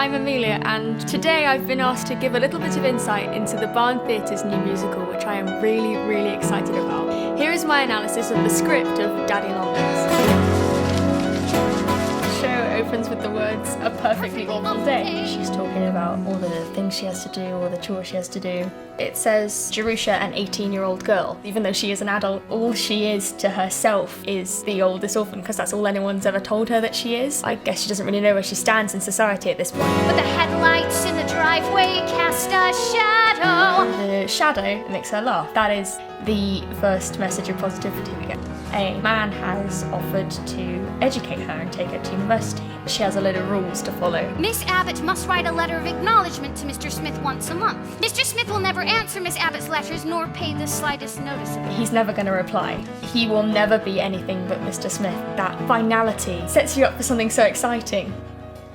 I'm Amelia, and today I've been asked to give a little bit of insight into the Barn Theatre's new musical, which I am really excited about. Here is my analysis of the script of Daddy Longlegs. The show opens with the words, "A perfectly awful day." She's talking about all the things she has to do, all the chores she has to do. It says Jerusha, an 18-year-old girl. Even though she is an adult, all she is to herself is the oldest orphan, because that's all anyone's ever told her that she is. I guess she doesn't really know where she stands in society at this point. But the headlights in the driveway cast a shadow. The shadow makes her laugh. That is the first message of positivity we get. A man has offered to educate her and take her to university. She has a load of rules to follow. Miss Abbott must write a letter of acknowledgement to Mr. Smith once a month. Mr. Smith will never answer Miss Abbott's letters nor pay the slightest notice of it. He's never going to reply. He will never be anything but Mr. Smith. That finality sets you up for something so exciting.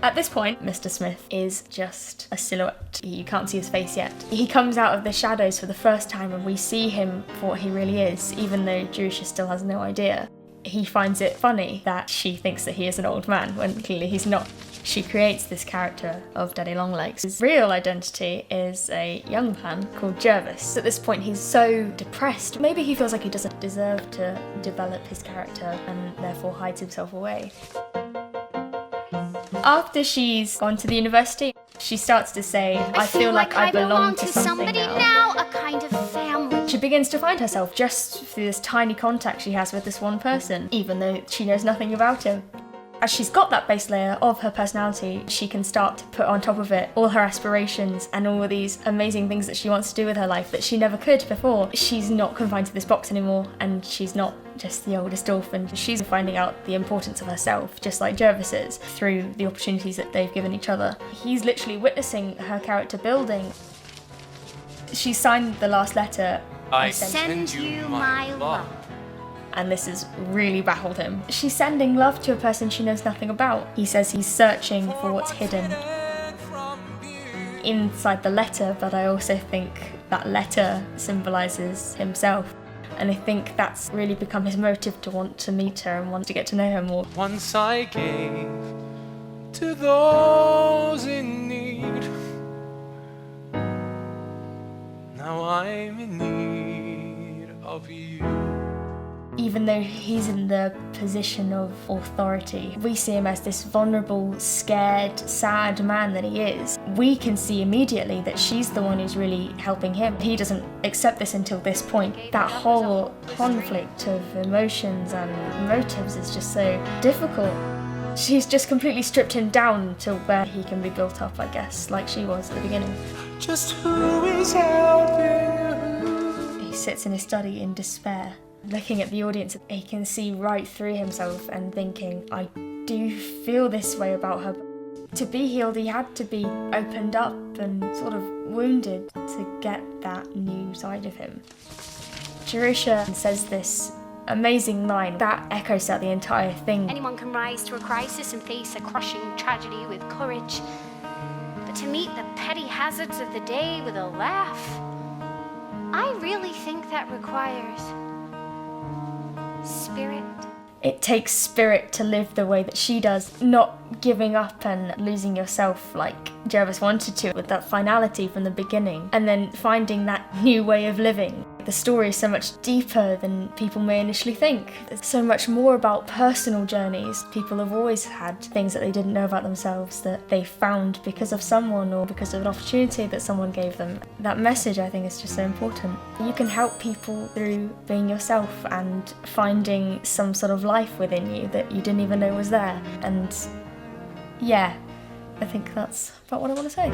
At this point, Mr. Smith is just a silhouette. You can't see his face yet. He comes out of the shadows for the first time and we see him for what he really is, even though Jerusha still has no idea. He finds it funny that she thinks that he is an old man when clearly he's not. She creates this character of Daddy Longlegs. His real identity is a young man called Jervis. At this point he's so depressed. Maybe he feels like he doesn't deserve to develop his character and therefore hides himself away. After she's gone to the university, she starts to say, I feel like I belong to somebody now, a kind of family. She begins to find herself just through this tiny contact she has with this one person, even though she knows nothing about him. As she's got that base layer of her personality, she can start to put on top of it all her aspirations and all of these amazing things that she wants to do with her life that she never could before. She's not confined to this box anymore, and she's not just the oldest orphan. She's finding out the importance of herself, just like Jervis is, through the opportunities that they've given each other. He's literally witnessing her character building. She signed the last letter. I send you my love. And this has really baffled him. She's sending love to a person she knows nothing about. He says he's searching for what's hidden inside the letter, but I also think that letter symbolises himself. And I think that's really become his motive to want to meet her and want to get to know her more. Once I gave to those in need. Now I'm in need of you. Even though he's in the position of authority, we see him as this vulnerable, scared, sad man that he is. We can see immediately that she's the one who's really helping him. He doesn't accept this until this point. That whole conflict of emotions and motives is just so difficult. She's just completely stripped him down to where he can be built up, I guess, like she was at the beginning. Just who is helping who? He sits in his study in despair. Looking at the audience, he can see right through himself and thinking, I do feel this way about her. To be healed, he had to be opened up and sort of wounded to get that new side of him. Jerusha says this amazing line that echoes out the entire thing. Anyone can rise to a crisis and face a crushing tragedy with courage. But to meet the petty hazards of the day with a laugh, I really think that requires spirit. It takes spirit to live the way that she does, not giving up and losing yourself like Jervis wanted to, with that finality from the beginning, and then finding that new way of living. The story is so much deeper than people may initially think. There's so much more about personal journeys. People have always had things that they didn't know about themselves that they found because of someone or because of an opportunity that someone gave them. That message, I think, is just so important. You can help people through being yourself and finding some sort of life within you that you didn't even know was there. And yeah, I think that's about what I want to say.